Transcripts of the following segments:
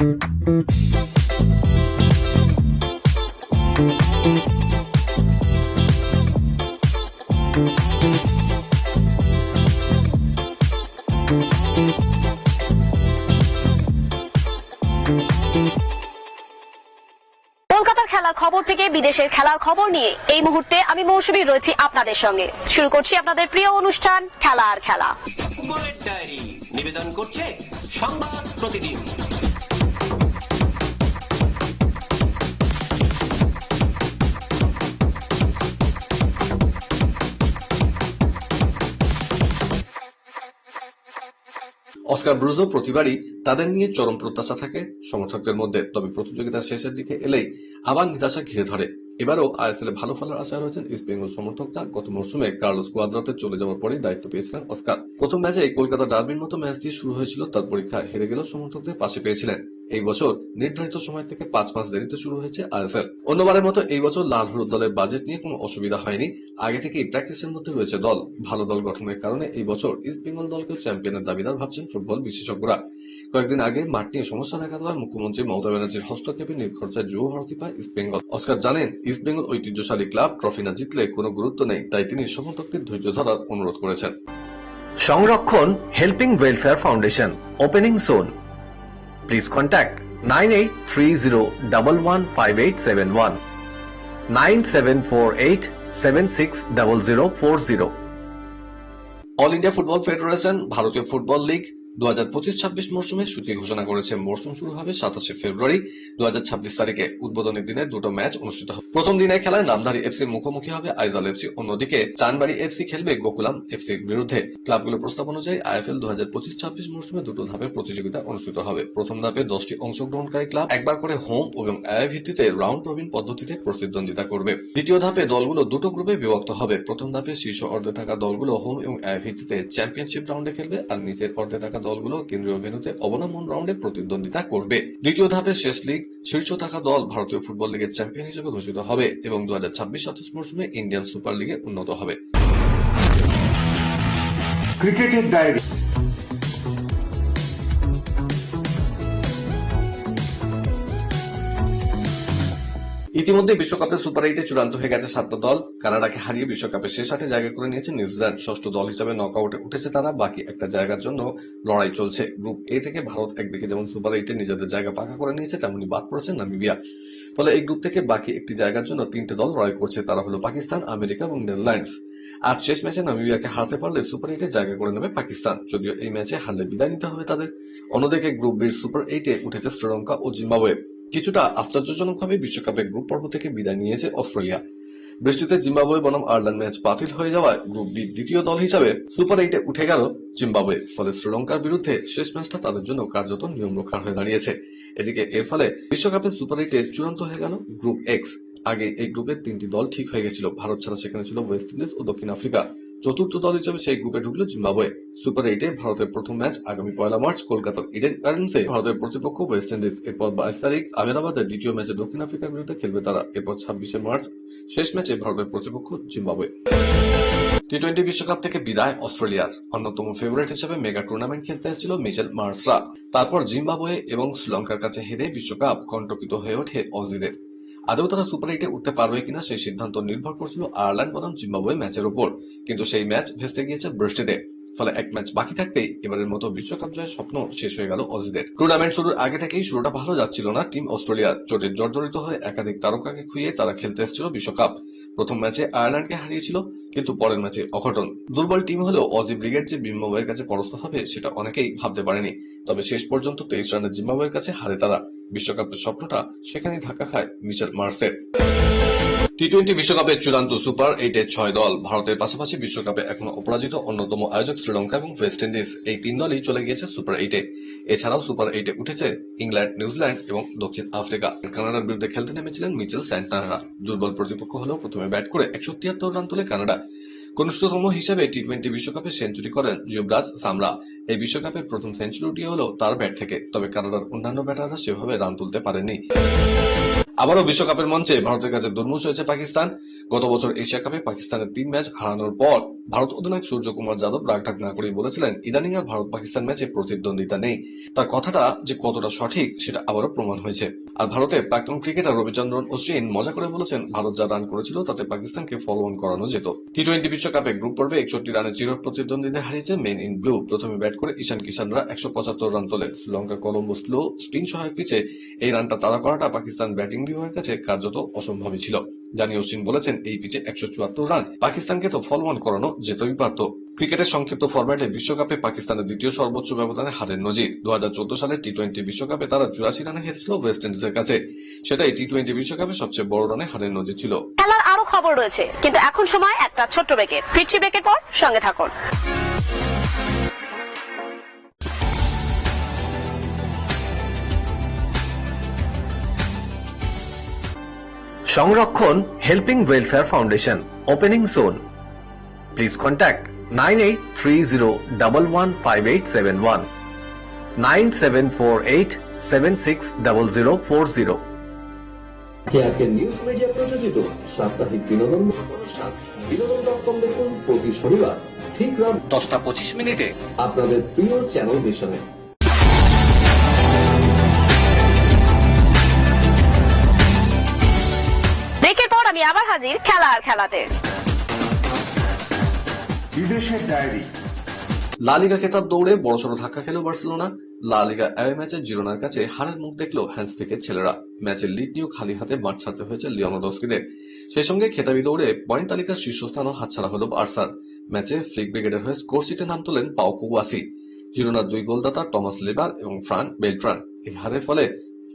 কলকাতার খেলার খবর থেকে বিদেশের খেলার খবর নিয়ে এই মুহূর্তে আমি মৌসুমী রয়েছি আপনাদের সঙ্গে। শুরু করছি আপনাদের প্রিয় অনুষ্ঠান খেলা আর খেলা। ফুটবলের ডায়েরি নিবেদন করছে সংবাদ প্রতিদিন। অস্কার ব্রুজো প্রতিবারই তাদের নিয়ে চরম প্রত্যাশা থাকে সমর্থকদের মধ্যে, তবে প্রতিযোগিতার শেষের দিকে এলেই আবার নিরাশা ঘিরে ধরে। এবারও আইএসএল এ ভালো ফলের আশায় রয়েছেন ইস্ট বেঙ্গল সমর্থকরা। গত মরশুমে কার্লোস কুয়াদ্রাতে চলে যাওয়ার পরেই দায়িত্ব পেয়েছিলেন অস্কার। প্রথম ম্যাচে কলকাতা ডার্বির মতো ম্যাচ দিয়ে শুরু হয়েছিল তার পরীক্ষা, হেরে গেলেও সমর্থকদের পাশে পেয়েছিলেন। এই বছর নির্ধারিত সময় থেকে 5 মাস দেরিতে শুরু হয়েছে আইএসএল। অন্যবারের মতো এই বছর লাল হলুদ দলের বাজেট নিয়ে কোনো অসুবিধা হয়নি। আগে থেকেই প্র্যাকটিসের মধ্যে রয়েছে দল। ভালো দল গঠনের কারণে এই বছর ইস্ট বেঙ্গল দলকে চ্যাম্পিয়নের দাবিদার ভাবছেন ফুটবল বিশেষজ্ঞরা। কয়েকদিন আগে মাঠ নিয়ে সমস্যা দেখা দেওয়ায় মুখ্যমন্ত্রী মমতা ব্যানার্জির হস্তক্ষেপে নির্খরচায় যুব ভারতী পায় ইস্ট বেঙ্গল। অস্কার জানেন, ইস্ট বেঙ্গল ঐতিহ্যশালী ক্লাব, ট্রফি না জিতলে কোনো গুরুত্ব নেই, তাই তিনি সমর্থকদের ধৈর্য ধরার অনুরোধ করেছেন। সংরক্ষণ helping welfare foundation, opening soon. Please contact 9830115871 9748760040। All India football federation ভারতীয় ফুটবল লিগ 2025-26 মরশুমের সূচি ঘোষণা করেছে। মরশুম শুরু হবে 27 ফেব্রুয়ারি 2026 তারিখে। উদ্বোধনী দিনে দুটো ম্যাচ অনুষ্ঠিত হবে। প্রথম দিনের খেলায় নামধারী এফসির মুখোমুখি হবে আইজাল এফসি, অন্যদিকে চানবাড়ি এফসি খেলবে গোকুলাম এফসির বিরুদ্ধে। ক্লাবগুলোর প্রস্তাব অনুযায়ী আইএফএল 2025-26 মরশুমে দুটো ধাপের প্রতিযোগিতা অনুষ্ঠিত হবে। প্রথম ধাপে 10টি অংশগ্রহণকারী ক্লাব একবার করে হোম এবং অ্যাওয়ে ভিত্তিতে রাউন্ড রবিন পদ্ধতিতে প্রতিদ্বন্দ্বিতা করবে। দ্বিতীয় ধাপে দলগুলো দুটো গ্রুপে বিভক্ত হবে। প্রথম ধাপে শীর্ষ অর্ধে থাকা দলগুলো হোম এবং অ্যাওয়ে ভিত্তিতে চ্যাম্পিয়নশিপ রাউন্ডে খেলবে, আর নিচের অর্ধে থাকা দলগুলো কেন্দ্রীয় ভেন্যুতে অবনমন রাউন্ডে প্রতিদ্বন্দ্বিতা করবে। দ্বিতীয় ধাপে শেষ লিগ শীর্ষ থাকা দল ভারতীয় ফুটবল লিগের চ্যাম্পিয়ন হিসেবে ঘোষিত হবে এবং 2026-27 মরশুমে ইন্ডিয়ান সুপার লিগে উন্নত হবে। ক্রিকেটের ডায়েরি। ইতিমধ্যে বিশ্বকাপে সুপার 8-এ চূড়ান্ত হয়ে গেছে 7টা দল। কানাডাকে হারিয়ে বিশ্বকাপের শেষ 8-এ জায়গা করে নিয়েছে নিউজিল্যান্ড। ষষ্ঠ দল হিসেবে নকআউটে উঠেছে তারা। বাকি একটা জায়গার জন্য লড়াই চলছে। গ্রুপ এ থেকে ভারত একদিকে যেমন সুপার 8-এ নিজেদের জায়গা পাকা করে নিয়েছে, তেমনি বাদ পড়েছে নামিবিয়া। ফলে এই গ্রুপ থেকে বাকি একটি জায়গার জন্য 3টে দল লড়াই করছে। তারা হলো পাকিস্তান, আমেরিকা এবং নেদারল্যান্ডস। আজ শেষ ম্যাচে নামিবিয়াকে হারাতে পারলে সুপার 8-এ জায়গা করে নেবে পাকিস্তান, যদিও এই ম্যাচে হারলে বিদায় নিতে হবে তাদের। অন্যদিকে গ্রুপ বির সুপার 8-এ উঠেছে শ্রীলঙ্কা ও জিম্বাবুয়ে। কিছুটা আশ্চর্যজনকভাবে বিশ্বকাপে গ্রুপ পর্ব থেকে বিদায় নিয়েছে অস্ট্রেলিয়া। বৃষ্টিতে জিম্বাবুয়ে বনাম আয়ারল্যান্ড ম্যাচ বাতিল হয়ে যাওয়ায় গ্রুপ বি দ্বিতীয় দল হিসাবে সুপার 8-এ উঠে গেল জিম্বাবুয়ে। ফলে শ্রীলঙ্কার বিরুদ্ধে শেষ ম্যাচটা তাদের জন্য কার্যত নিয়ম রক্ষার হয়ে দাঁড়িয়েছে। এদিকে এর ফলে বিশ্বকাপে সুপার 8-এ চূড়ান্ত হয়ে গেল গ্রুপ এক্স। আগে এই গ্রুপের 3টি দল ঠিক হয়ে গেছিল। ভারত ছাড়া সেখানে ছিল ওয়েস্ট ইন্ডিজ ও দক্ষিণ আফ্রিকা। চতুর্থ দল হিসেবে সেই গ্রুপে ঢুকলো জিম্বাবুয়ে। সুপার 8-এ ভারতের প্রথম ম্যাচ আগামী 1 মার্চ কলকাতার ইডেন গার্ডেন্সে। ভারতের প্রতিপক্ষ ওয়েস্ট ইন্ডিজ। এরপর 22 তারিখ আহমেদাবাদে দ্বিতীয় ম্যাচে দক্ষিণ আফ্রিকার বিরুদ্ধে খেলবে তারা। এরপর 26 মার্চ শেষ ম্যাচে ভারতের প্রতিপক্ষ জিম্বাবুয়ে। টি-20 বিশ্বকাপ থেকে বিদায় অস্ট্রেলিয়ার। অন্যতম ফেভারিট হিসেবে মেগা টুর্নামেন্ট খেলতে এসেছিল মিচেল মার্শরা। তারপর জিম্বাবুয়ে এবং শ্রীলঙ্কার কাছে হেরে বিশ্বকাপ কণ্টকিত হয়ে ওঠে অজিদের। আদৌ তারা সুপার 8-এ উঠতে পারবে কিনা সেই সিদ্ধান্ত নির্ভর করছিল আয়ারল্যান্ড বনাম জিম্বাবুয়ে ম্যাচের উপর, কিন্তু সেই ম্যাচ ভেস্তে গিয়েছে বৃষ্টিতে। ফলে এক ম্যাচ বাকি থাকতেই এবারের মতো বিশ্বকাপ জয়ের স্বপ্ন শেষ হয়ে গেল অজিদের। টুর্নামেন্ট শুরুর আগে থেকেই শুরুটা ভালো যাচ্ছিল না টিম অস্ট্রেলিয়া। চোটে জর্জরিত হয়ে একাধিক তারকাকে খুইয়ে তারা খেলতে এসেছিল বিশ্বকাপ। প্রথম ম্যাচে আয়ারল্যান্ডকে হারিয়েছিল, কিন্তু পরের ম্যাচে অঘটন। দুর্বল টিম হলেও অজি ব্রিগেড যে জিম্বাবুয়ের কাছে পরাস্ত হবে সেটা অনেকেই ভাবতে পারেনি। তবে শেষ পর্যন্ত 23 রানে জিম্বাবুয়ের কাছে হারে তারা। বিশ্বকাপের স্বপ্নটা সেখানেই ধাক্কা খায় মিচেল মার্শের। টি-20 বিশ্বকাপের চূড়ান্ত সুপার 8-এ 6 দল। ভারতের পাশাপাশি বিশ্বকাপে এখনো অপরাজিত অন্যতম আয়োজক শ্রীলঙ্কা এবং ওয়েস্ট ইন্ডিজ। এই 3 দলই চলে গিয়েছে সুপার 8-এ। এছাড়াও সুপার 8-এ উঠেছে ইংল্যান্ড, নিউজিল্যান্ড এবং দক্ষিণ আফ্রিকা। কানাডার বিরুদ্ধে খেলতে নেমেছিলেন মিচেল স্যান্টানারা। দুর্বল প্রতিপক্ষ হলেও প্রথমে ব্যাট করে 173 রান তোলে কানাডা। কনিষ্ঠতম হিসেবে টি-20 বিশ্বকাপে সেঞ্চুরি করেন যুবরাজ সামরা। এই বিশ্বকাপের প্রথম সেঞ্চুরিটি হলো তার ব্যাট থেকে, তবে কানাডার অন্যান্য ব্যাটাররা সেভাবে রান তুলতে পারেননি। আবারও বিশ্বকাপের মঞ্চে ভারতের কাছে দুর্মুষ হয়েছে পাকিস্তান। গত বছর এশিয়া কাপে পাকিস্তানের 3 ম্যাচ হারানোর পর ভারত অধিনায়ক সূর্যকুমার যাদব রাগঢাক না করেই বলেছিলেন, ইদানিং আর ভারত পাকিস্তান ম্যাচে প্রতিদ্বন্দ্বিতা নেই। তার কথাটা যে কতটা সঠিক সেটা আবারও প্রমাণ হয়েছে। আর ভারতের প্রাক্তন ক্রিকেটার রবিচন্দ্রন অশ্বিন মজা করে বলেছেন, ভারত যা রান করেছিল তাতে পাকিস্তানকে ফলো অন করানো যেত। টি-20 বিশ্বকাপে গ্রুপ পর্বে 61 রানে চির প্রতিদ্বন্দ্বীদের হারিয়েছে মেন ইন ব্লু। প্রথমে ব্যাট করে ঈশান কিষানরা 175 রান তোলে। শ্রীলঙ্কার কলম্বো স্লো স্পিন সহায়ক পিচে এই রানটা তাড়া করাটা পাকিস্তান ব্যাটিং বিভাগের কাছে কার্যত অসম্ভবই ছিল। জানি অশ্বিন বলেছেন, এই পিচে 174 রান পাকিস্তানকে তো ফলো অন করানো যেতই পারত। ক্রিকেটের সংক্ষিপ্ত ফরম্যাটে বিশ্বকাপে পাকিস্তানের দ্বিতীয় সর্বোচ্চ ব্যবধানে হারের নজির। 2014 সালের টি-20 বিশ্বকাপে তারা 84 রানে হেরেছিল ওয়েস্ট ইন্ডিজের কাছে। সেটাই টি-20 বিশ্বকাপে সবচেয়ে বড় রানে হারের নজির ছিল। খেলার আরো খবর রয়েছে, কিন্তু এখন সময় একটা ছোট্ট ব্রেকের। ফিরছি ব্রেকের পর, সঙ্গে থাকুন। Sangrakshan helping welfare foundation opening soon please contact 9830115871 9748760040 কেয়ারকে নিউজ মিডিয়া প্রযোজিত সাপ্তাহিক বিনোদনমূলক অনুষ্ঠান বিনোদন.com দেখুন প্রতি শনিবার ঠিক রাত 10:25 আপনাদের প্রিয় চ্যানেল মিশনে। ব্রেকের পর আমি আবার হাজির খেলা আর খেলাতে। বিদেশের ডায়েরি। লা লিগা খেতাব দৌড়ে বড়সড় ধাক্কা খেল বার্সেলোনা। লা লিগা অ্যাওয়ে ম্যাচে জিরোনার কাছে হারের মুখ দেখল হ্যান্স থেকে ছেলেরা। ম্যাচের লিড নিয়েও খালি হাতে মাঠ ছাড়তে হয়েছে লিওনেলদস্কিদের। সেই সঙ্গে খেতাবি দৌড়ে পয়েন্ট তালিকার শীর্ষস্থানও হাতছাড়া হল বার্সার। ম্যাচে ফ্লিক ব্রিগেডের হয়ে স্কোর শিটে নাম তোলেন পাও কুয়াসি। জিরোনার 2 গোলদাতা টমাস লেবার এবং ফ্রান বেলট্রান। এই হারের ফলে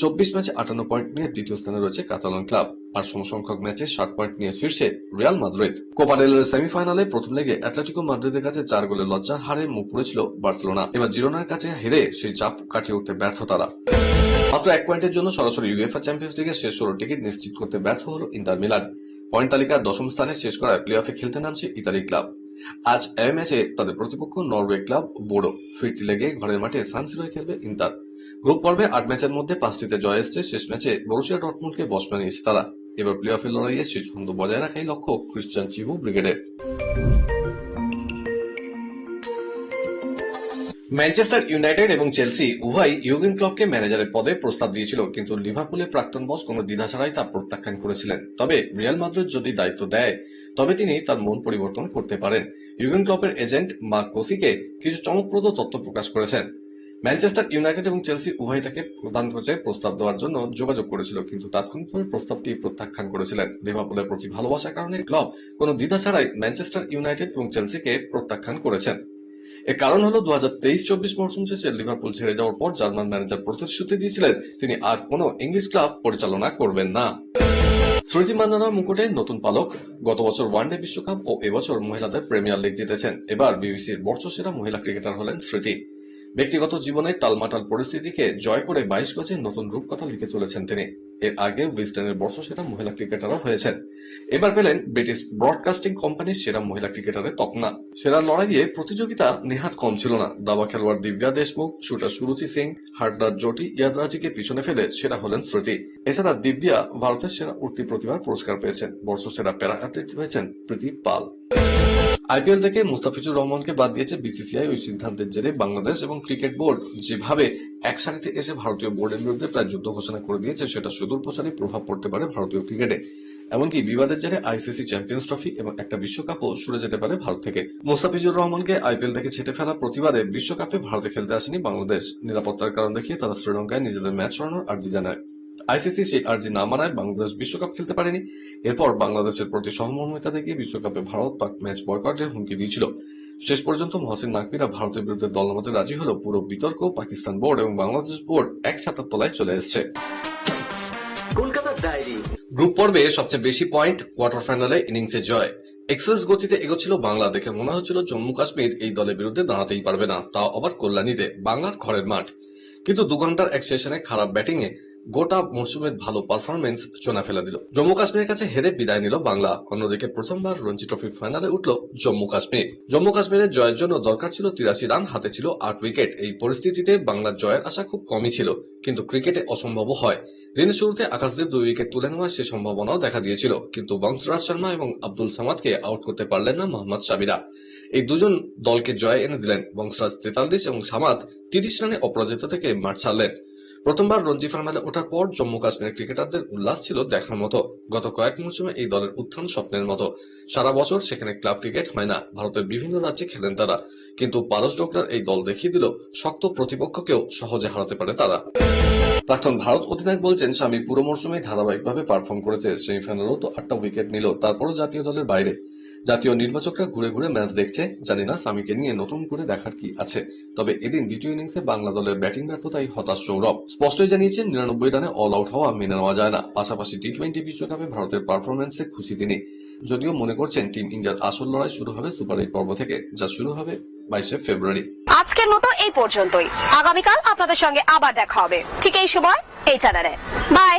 24 ম্যাচে 58 পয়েন্ট নিয়ে দ্বিতীয় স্থানে রয়েছে কাতালান ক্লাব। আর সমসংখ্যক ম্যাচে 60 পয়েন্ট নিয়ে শীর্ষে রিয়াল মাদ্রিদ। কোপা ডেল রের সেমিফাইনালে প্রথম লেগে অ্যাটলেটিকো মাদ্রিদের কাছে 4 গোলের লজ্জার হারে মুখ পুড়েছিল বার্সেলোনা। এবার জিরোনার কাছে হেরে সেই চাপ কাটিয়ে উঠতে ব্যর্থ তারা। মাত্র 1 পয়েন্টের জন্য সরাসরি ইউএফএ চ্যাম্পিয়ন্স লিগের শেষ 16 টিকিট নিশ্চিত করতে ব্যর্থ হল ইন্টার মিলান। পয়েন্ট তালিকার 10ম স্থানে শেষ করায় প্লে অফে খেলতে নামছে ইতালি ক্লাব। আজ এই ম্যাচে তাদের প্রতিপক্ষ নরওয়ে ক্লাব বোডো। ফিরতি লেগে ঘরের মাঠে সান সিরোয় খেলবে ইন্টার। গ্রুপ পর্বে 8 ম্যাচের মধ্যে 5টিতে জয় এসেছে। শেষ ম্যাচে বরুসিয়া ডর্টমুন্ডকে বশ বানিয়েছে তারা। এবার প্লে অফের লড়াইয়ে শেষ ছন্দ বজায় রাখাই লক্ষ্য ক্রিশ্চিয়ান চিভু ব্রিগেডের। ম্যানচেস্টার ইউনাইটেড এবং চেলসি উভয় ইউর্গেন ক্লপকে ম্যানেজারের পদে প্রস্তাব দিয়েছিল, কিন্তু লিভারপুলের প্রাক্তন বস কোনো দ্বিধা ছাড়াই তা প্রত্যাখ্যান করেছিলেন। তবে রিয়াল মাদ্রিদ যদি দায়িত্ব দেয় তবে তিনি তার মন পরিবর্তন করতে পারেন। ইউর্গেন ক্লপের এজেন্ট মার্ক কোসিকে কিছু চমকপ্রদ তথ্য প্রকাশ করেছেন। ম্যানচেস্টার ইউনাইটেড এবং চেলসি উভয় তাকে প্রধান কোচের প্রস্তাব দেওয়ার জন্য যোগাযোগ করেছিল, কিন্তু তাৎক্ষণিকভাবে প্রস্তাবটি প্রত্যাখ্যান করেছিলেন। লিভারপুলের প্রতি ভালোবাসার কারণে ক্লব কোনো দ্বিধা ছাড়াই ম্যানচেস্টার ইউনাইটেড এবং চেলসিকে প্রত্যাখ্যান করেছেন। এর কারণ হলো 2023-24 মৌসুম শেষে লিভারপুল ছেড়ে যাওয়ার পর জার্মান ম্যানেজার প্রতিশ্রুতি দিয়েছিলেন তিনি আর কোনো ইংলিশ ক্লাব পরিচালনা করবেন না। স্মৃতি মান্দানার মুকুটে নতুন পালক। গত বছর ওয়ানডে বিশ্বকাপ ও এবছর মহিলাদের প্রিমিয়ার লিগ জিতেছেন। এবার বিবিসির বর্ষসেরা মহিলা ক্রিকেটার হলেন স্মৃতি। ব্যক্তিগত জীবনে টালমাটাল পরিস্থিতিকে জয় করে 22 গজে নতুন রূপকথা লিখে চলেছেন তিনি। এর আগে উইজডেনের বর্ষসেরা মহিলা ক্রিকেটারও হয়েছেন। এবার পেলেন ব্রিটিশ ব্রডকাস্টিং কোম্পানির সেরা মহিলা ক্রিকেটারের তকমা। সেরা লড়াইয়ে প্রতিযোগিতা নেহাত কম ছিল না। দাবা খেলোয়াড় দিব্যা দেশমুখ, শুটার সুরুচি সিং, হার্ডার জোটি ইয়াদরাজিকে পিছনে ফেলে সেরা হলেন স্মৃতি। এছাড়া দিব্যা ভারতের সেরা উঠতি প্রতিভার পুরস্কার পেয়েছেন। বর্ষসেরা প্যারা অ্যাথলিট হয়েছেন প্রীতি পাল। আইপিএল থেকে মুস্তাফিজুর রহমানকে বাদ দিয়েছে বিসিসিআই। ওই সিদ্ধান্তের জেরে বাংলাদেশ এবং ক্রিকেট বোর্ড যেভাবে একসাথে এসে ভারতীয় বোর্ডের বিরুদ্ধে প্রায় যুদ্ধ ঘোষণা করে দিয়েছে, সেটা সুদূর প্রসারী প্রভাব পড়তে পারে ভারতীয় ক্রিকেটে। এমনকি বিবাদের জেরে আইসিসি চ্যাম্পিয়ন্স ট্রফি এবং একটা বিশ্বকাপও সরে যেতে পারে ভারত থেকে। মুস্তাফিজুর রহমানকে আইপিএল থেকে ছেটে ফেলার প্রতিবাদে বিশ্বকাপে ভারতে খেলতে আসেনি বাংলাদেশ। নিরাপত্তার কারণ দেখিয়ে তারা শ্রীলঙ্কায় নিজেদের ম্যাচ সরানোর আর্জি জানায়। আইসিসি সেই আর্জি না মানায় বাংলাদেশ বিশ্বকাপ খেলতে পারেনি। এরপর বাংলাদেশের প্রতি সহমর্মিতা দেখিয়ে বিশ্বকাপে ভারত পাক ম্যাচ বয়কটের হুমকি দিয়েছিল। শেষ পর্যন্ত মহসিন নাকবিরা ভারতের বিরুদ্ধে দল নামাতে রাজি হলেও পুরো বিতর্ক পাকিস্তান বোর্ড এবং বাংলাদেশ বোর্ড এক ছাতার তলায় চলে এসেছে। কলকাতার ডায়েরি। গ্রুপ পর্বে সবচেয়ে বেশি পয়েন্ট, কোয়ার্টার ফাইনালে ইনিংসে জয়। এক্সপ্রেস গতিতে এগোচ্ছিল বাংলা। দেখে মনে হচ্ছিল জম্মু কাশ্মীর এই দলের বিরুদ্ধে দাঁড়াতেই পারবে না, তাও আবার কল্যাণীতে, বাংলার ঘরের মাঠ। কিন্তু 2 ঘন্টার এক সেশনে খারাপ ব্যাটিংয়ে গোটা মৌসুমের ভালো পারফরমেন্স চোনা ফেলে দিল। জম্মু কাশ্মীরের কাছে হেরে বিদায় নিল বাংলা। অন্যদিকে প্রথমবার রঞ্জি ট্রফি ফাইনালে উঠল জম্মু কাশ্মীর। জম্মু কাশ্মীরের জয়ের জন্য দরকার ছিল 83 রান, হাতে ছিল 8 উইকেট। এই পরিস্থিতিতে বাংলার জয়ের আশা খুব কমই ছিল, কিন্তু ক্রিকেটে অসম্ভবও হয়। দিনের শুরুতে আকাশদীপ 2 উইকেট তুলে নেওয়ার সে সম্ভাবনাও দেখা দিয়েছিল, কিন্তু বংশরাজ শর্মা এবং আব্দুল সামাদকে আউট করতে পারলেন না মোহাম্মদ সাবিরা। এই দুজন দলকে জয় এনে দিলেন। বংশরাজ 43 এবং সামাদ 30 রানে অপরাজিত থেকে মাঠ ছাড়লেন। প্রথমবার রঞ্জি ফাইনালে ওঠার পর জম্মু কাশ্মীরের ক্রিকেটারদের উল্লাস ছিল দেখার মতো। গত কয়েক মৌসুমে এই দলের উত্থান স্বপ্নের মতো। সারা বছর সেখানে ক্লাব ক্রিকেট হয় না, ভারতের বিভিন্ন রাজ্যে খেলেন তারা, কিন্তু পারস ডোগরার এই দল দেখিয়ে দিল শক্ত প্রতিপক্ষকেও সহজে হারাতে পারে তারা। প্রাক্তন ভারত অধিনায়ক বলছেন, স্বামী পুরো মৌসুমে ধারাবাহিকভাবে পারফর্ম করেছে। সেমিফাইনালেও তো 8টা উইকেট নিল, তারপরও জাতীয় দলের বাইরে। জাতীয় নির্বাচকরা ঘুরে ঘুরে ম্যাচ দেখছে। জানি না স্বামীকে নিয়ে নতুন করে দেখার কি আছে। তবে এদিন দ্বিতীয় ইনিংসে বাংলা দলের ব্যাটিং ব্যর্থতাই হতাশ সৌরভ। স্পষ্টই জানিয়েছেন 99 রানে অল আউট হওয়া মেনে নেওয়া যায় না। পাশাপাশি টি-20 বিশ্বকাপে ভারতের পারফরমেন্সে খুশি তিনি। যদিও মনে করছেন টিম ইন্ডিয়ার আসল লড়াই শুরু হবে সুপার 8 পর্ব থেকে, যা শুরু হবে 22 ফেব্রুয়ারি। আজকের মতো এই পর্যন্তই। আগামীকাল আপনাদের সঙ্গে আবার দেখা হবে ঠিক এই সময় এই চ্যানেলে। বাই।